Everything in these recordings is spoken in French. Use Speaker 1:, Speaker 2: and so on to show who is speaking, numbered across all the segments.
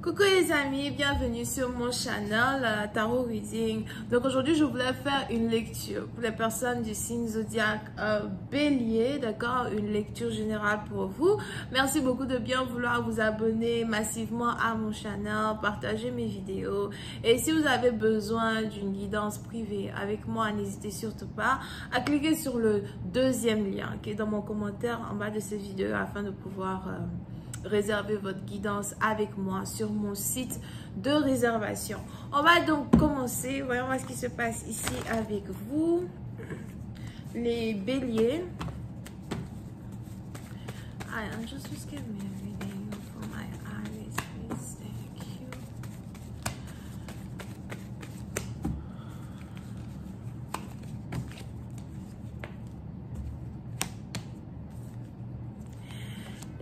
Speaker 1: Coucou les amis, bienvenue sur mon channel Tarot Reading. Donc aujourd'hui je voulais faire une lecture pour les personnes du signe zodiaque Bélier, d'accord, une lecture générale pour vous. Merci beaucoup de bien vouloir vous abonner massivement à mon channel, partager mes vidéos. Et si vous avez besoin d'une guidance privée avec moi, n'hésitez surtout pas à cliquer sur le deuxième lien qui est dans mon commentaire en bas de cette vidéo afin de pouvoir réserver votre guidance avec moi sur mon site de réservation. On va donc commencer. Voyons voir ce qui se passe ici avec vous, les béliers. I'm just give me a reading for my eyes, please. Thank you.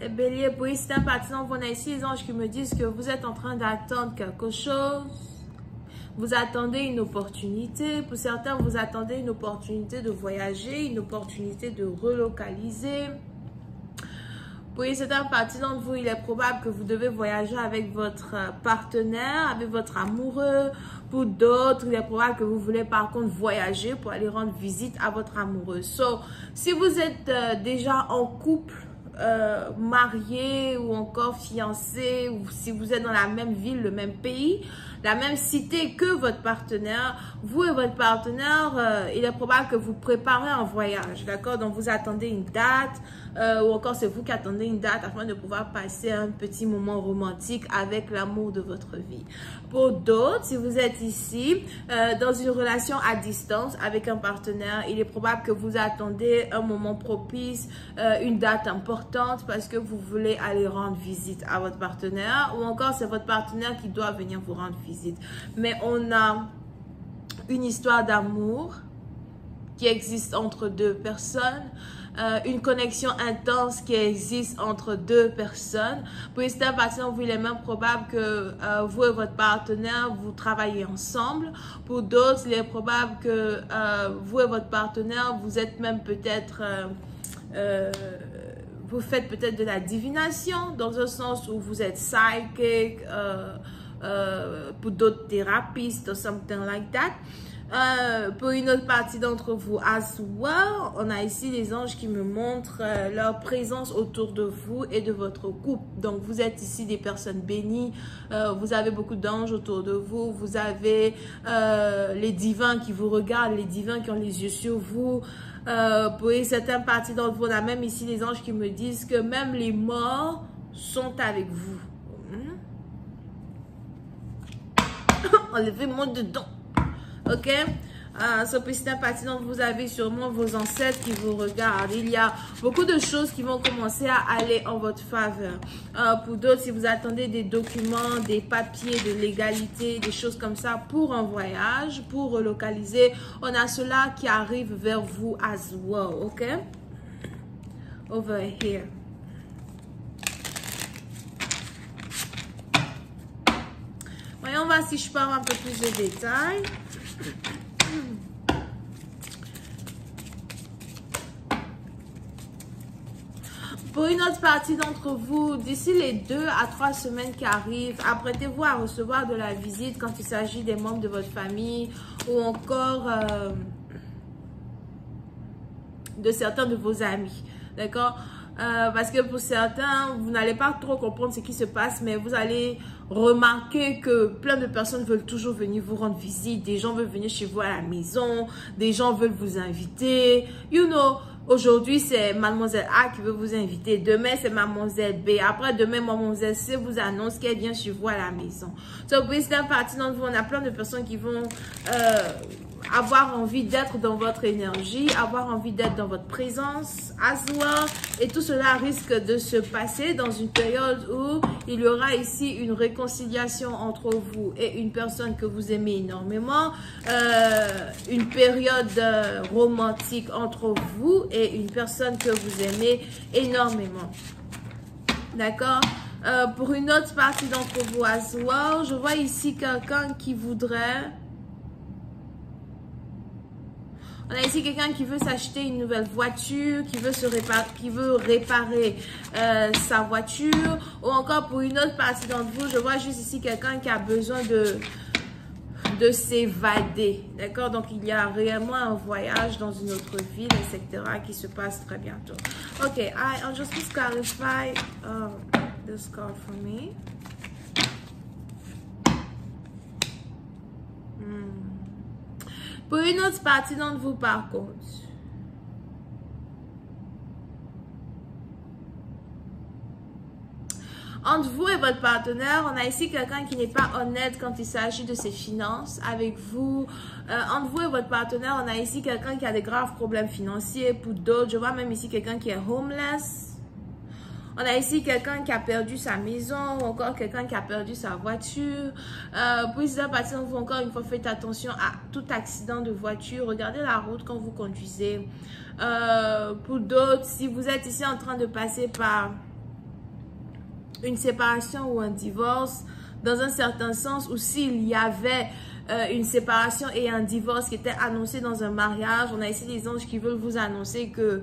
Speaker 1: Les béliers, pour certains partisans, on a ici les anges qui me disent que vous êtes en train d'attendre quelque chose. Vous attendez une opportunité. Pour certains, vous attendez une opportunité de voyager, une opportunité de relocaliser. Pour certains partisans de vous, il est probable que vous devez voyager avec votre partenaire, avec votre amoureux. Pour d'autres, il est probable que vous voulez par contre voyager pour aller rendre visite à votre amoureux. So, si vous êtes déjà en couple, marié ou encore fiancé, ou si vous êtes dans la même ville, le même pays, la même cité que votre partenaire, vous et votre partenaire, il est probable que vous préparez un voyage, d'accord? Donc vous attendez une date, ou encore c'est vous qui attendez une date afin de pouvoir passer un petit moment romantique avec l'amour de votre vie. Pour d'autres, si vous êtes ici dans une relation à distance avec un partenaire, il est probable que vous attendez un moment propice, une date importante parce que vous voulez aller rendre visite à votre partenaire, ou encore c'est votre partenaire qui doit venir vous rendre visite. Mais on a une histoire d'amour qui existe entre deux personnes, une connexion intense qui existe entre deux personnes. Pour certains partisans, il est même probable que vous et votre partenaire, vous travaillez ensemble. Pour d'autres, il est probable que vous et votre partenaire, vous êtes même peut-être... vous faites peut-être de la divination, dans un sens où vous êtes psychic, pour d'autres thérapeutes ou something like that. Pour une autre partie d'entre vous, as well, on a ici les anges qui me montrent leur présence autour de vous et de votre couple. Donc, vous êtes ici des personnes bénies, vous avez beaucoup d'anges autour de vous, vous avez les divins qui vous regardent, les divins qui ont les yeux sur vous. Pour certaines parties d'entre vous, on a même ici les anges qui me disent que même les morts sont avec vous. Enlevez-moi dedans. Ok? Pour certaines parties d'entre vous, avez sûrement vos ancêtres qui vous regardent. Il y a beaucoup de choses qui vont commencer à aller en votre faveur. Pour d'autres, si vous attendez des documents, des papiers de légalité, des choses comme ça pour un voyage, pour relocaliser, on a cela qui arrive vers vous as well. Ok? Over here. Voyons voir si je parle un peu plus de détails. Pour une autre partie d'entre vous, d'ici les 2 à 3 semaines qui arrivent, apprêtez-vous à recevoir de la visite quand il s'agit des membres de votre famille ou encore de certains de vos amis. D'accord? Parce que pour certains, vous n'allez pas trop comprendre ce qui se passe, mais vous allez remarquer que plein de personnes veulent toujours venir vous rendre visite. Des gens veulent venir chez vous à la maison, des gens veulent vous inviter. You know, aujourd'hui, c'est Mademoiselle A qui veut vous inviter. Demain, c'est Mademoiselle B. Après, demain, Mademoiselle C vous annonce qu'elle vient chez vous à la maison. Donc, pour certaines parties d'entre vous, on a plein de personnes qui vont avoir envie d'être dans votre énergie, avoir envie d'être dans votre présence, as well. Et tout cela risque de se passer dans une période où il y aura ici une réconciliation entre vous et une personne que vous aimez énormément, une période romantique entre vous et une personne que vous aimez énormément. D'accord? Pour une autre partie d'entre vous, as well, je vois ici quelqu'un qui voudrait... On a ici quelqu'un qui veut s'acheter une nouvelle voiture, qui veut réparer sa voiture. Ou encore pour une autre partie d'entre vous, je vois juste ici quelqu'un qui a besoin de s'évader. D'accord? Donc, il y a réellement un voyage dans une autre ville, etc. qui se passe très bientôt. Ok, I'll just clarify this card for me. Pour une autre partie d'entre vous, par contre, entre vous et votre partenaire, on a ici quelqu'un qui n'est pas honnête quand il s'agit de ses finances avec vous. Entre vous et votre partenaire, on a ici quelqu'un qui a des graves problèmes financiers. Pour d'autres, je vois même ici quelqu'un qui est homeless. On a ici quelqu'un qui a perdu sa maison ou encore quelqu'un qui a perdu sa voiture. Pour cette partie, vous encore une fois, faites attention à tout accident de voiture. Regardez la route quand vous conduisez. Pour d'autres, si vous êtes ici en train de passer par une séparation ou un divorce, dans un certain sens, ou s'il y avait une séparation et un divorce qui était annoncé dans un mariage, on a ici des anges qui veulent vous annoncer que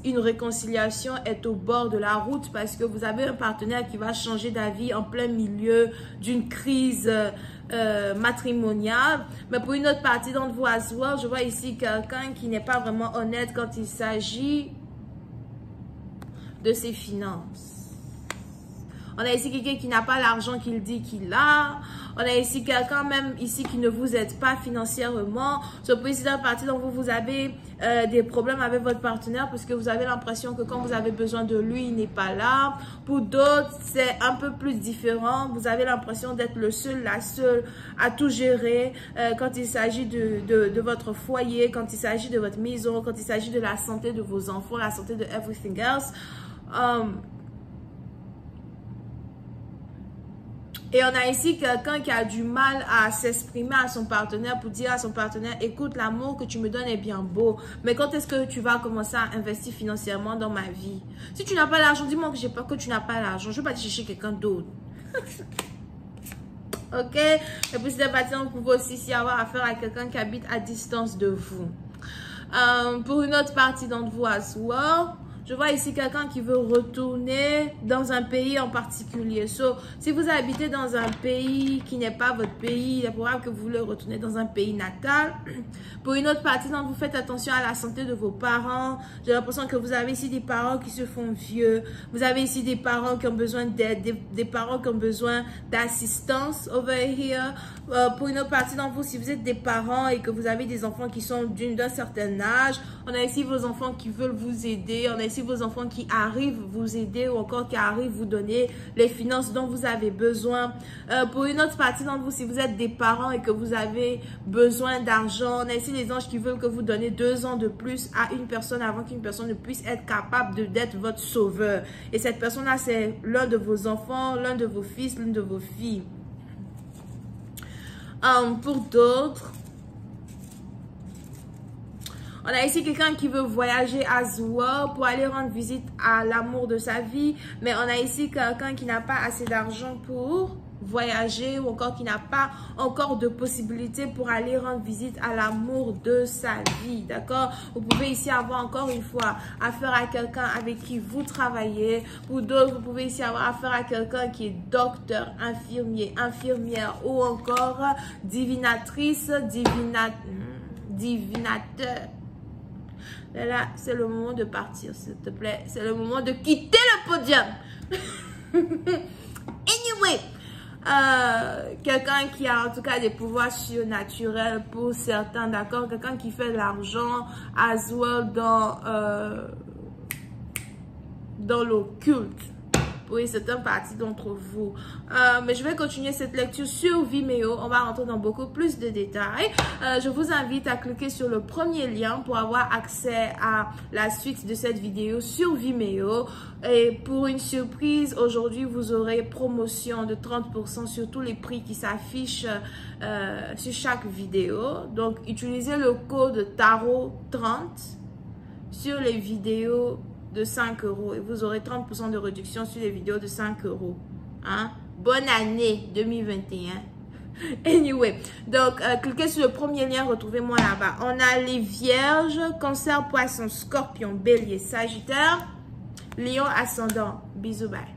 Speaker 1: une réconciliation est au bord de la route parce que vous avez un partenaire qui va changer d'avis en plein milieu d'une crise matrimoniale. Mais pour une autre partie d'entre vous, as well, je vois ici quelqu'un qui n'est pas vraiment honnête quand il s'agit de ses finances. On a ici quelqu'un qui n'a pas l'argent qu'il dit qu'il a. On a ici quelqu'un même ici qui ne vous aide pas financièrement. Sur président partie dont vous avez des problèmes avec votre partenaire parce que vous avez l'impression que quand vous avez besoin de lui, il n'est pas là. Pour d'autres, c'est un peu plus différent. Vous avez l'impression d'être le seul, la seule à tout gérer quand il s'agit de votre foyer, quand il s'agit de votre maison, quand il s'agit de la santé de vos enfants, la santé de everything else. Et on a ici quelqu'un qui a du mal à s'exprimer à son partenaire pour dire à son partenaire, écoute, l'amour que tu me donnes est bien beau, mais quand est-ce que tu vas commencer à investir financièrement dans ma vie? Si tu n'as pas l'argent, dis-moi que j'ai peur que tu n'as pas l'argent. Je ne vais pas te chercher quelqu'un d'autre. Ok? Et puis c'est parti, vous pouvez aussi ici avoir affaire à quelqu'un qui habite à distance de vous. Pour une autre partie d'entre vous, as well, je vois ici quelqu'un qui veut retourner dans un pays en particulier. So, si vous habitez dans un pays qui n'est pas votre pays, il est probable que vous voulez retourner dans un pays natal. Pour une autre partie, donc, vous faites attention à la santé de vos parents. J'ai l'impression que vous avez ici des parents qui se font vieux. Vous avez ici des parents qui ont besoin d'aide, des parents qui ont besoin d'assistance over here. Pour une autre partie d'entre vous, si vous êtes des parents et que vous avez des enfants qui sont d'un certain âge, on a ici vos enfants qui veulent vous aider. On a ici vos enfants qui arrivent vous aider ou encore qui arrivent vous donner les finances dont vous avez besoin. Pour une autre partie d'entre vous, si vous êtes des parents et que vous avez besoin d'argent, on a ici les anges qui veulent que vous donnez 2 ans de plus à une personne avant qu'une personne ne puisse être capable d'être votre sauveur. Et cette personne-là, c'est l'un de vos enfants, l'un de vos fils, l'une de vos filles. Pour d'autres, on a ici quelqu'un qui veut voyager à Zoua pour aller rendre visite à l'amour de sa vie. Mais on a ici quelqu'un qui n'a pas assez d'argent pour voyager ou encore qui n'a pas encore de possibilité pour aller rendre visite à l'amour de sa vie. D'accord? Vous pouvez ici avoir encore une fois affaire à quelqu'un avec qui vous travaillez. Pour d'autres, vous pouvez ici avoir affaire à quelqu'un qui est docteur, infirmier, infirmière ou encore divinatrice, divinateur. Là, c'est le moment de partir, s'il te plaît. C'est le moment de quitter le podium. Anyway, quelqu'un qui a en tout cas des pouvoirs surnaturels pour certains, d'accord? Quelqu'un qui fait de l'argent as well dans l'occulte. Oui, c'est une partie d'entre vous. Mais je vais continuer cette lecture sur Vimeo. On va rentrer dans beaucoup plus de détails. Je vous invite à cliquer sur le premier lien pour avoir accès à la suite de cette vidéo sur Vimeo. Et pour une surprise, aujourd'hui, vous aurez promotion de 30% sur tous les prix qui s'affichent sur chaque vidéo. Donc, utilisez le code TAROT30 sur les vidéos de 5 € et vous aurez 30% de réduction sur les vidéos de 5 €. Hein? Bonne année 2021. Anyway, donc cliquez sur le premier lien, retrouvez-moi là-bas. On a les vierges, cancer, poisson, scorpion, bélier, sagittaire, lion, ascendant. Bisous, bye.